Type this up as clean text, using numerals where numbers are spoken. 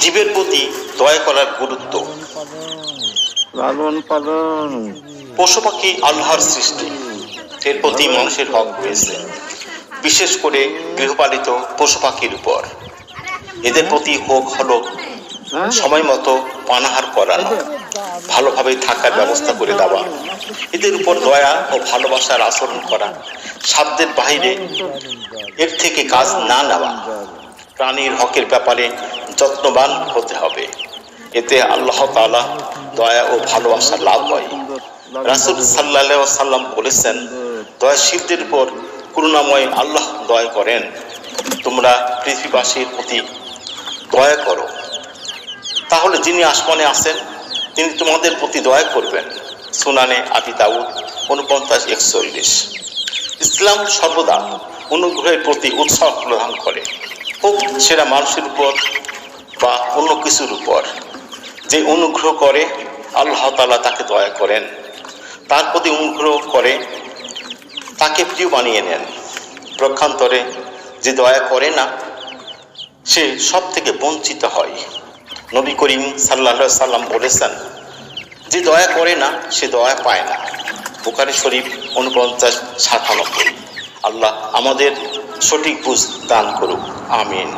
জীবের প্রতি দয়া করার গুরুত্ব। লালন পালন। পশু পাখি আল্লাহর সৃষ্টি, এর প্রতি মানুষের হক রয়েছে, বিশেষ করে গৃহপালিত পশু পাখির উপর। এদের প্রতি হক হলো সময় মতো পানাহার করানো, ভালোভাবে থাকার ব্যবস্থা করে দেওয়া, এদের উপর দয়া ও ভালোবাসার আচরণ করা, সাধ্যের বাইরে এর থেকে কাজ না নেওয়া। প্রাণীর হকের ব্যাপারে যত্নবান হতে হবে, এতে আল্লাহ তাআলা দয়া ও ভালোবাসা লাভ হয়। রাসূল সাল্লাল্লাহু আলাইহি সাল্লাম বলেছেন, দয়াশীলদের উপর করুণাময় আল্লাহ দয়া করেন। তোমরা পৃথিবীবাসীর প্রতি দয়া করো, তাহলে যিনি আসমানে আছেন তিনি তোমাদের প্রতি দয়া করবেন। সুনানে আবি দাউদ 49:41। ইসলাম সর্বদা অনুগ্রহের প্রতি উৎসাহ প্রদান করে, হোক সেটা মানুষের উপর বা অন্য কিছুর উপর। যে অনুগ্রহ করে আল্লাহ তাআলা তাকে দয়া করেন, তার প্রতি অনুগ্রহ করে তাকে প্রিয় বানিয়ে নেন। প্রক্ষান্তরে যে দয়া করে না সে সব থেকে বঞ্চিত হয়। নবী করিম সাল্লাল্লাহু আলাইহি সাল্লাম বলেছেন, যে দয়া করে না সে দয়া পায় না। বুখারী শরীফ 49:97। আল্লাহ আমাদের সঠিক বুঝ দান করুক, আমিন।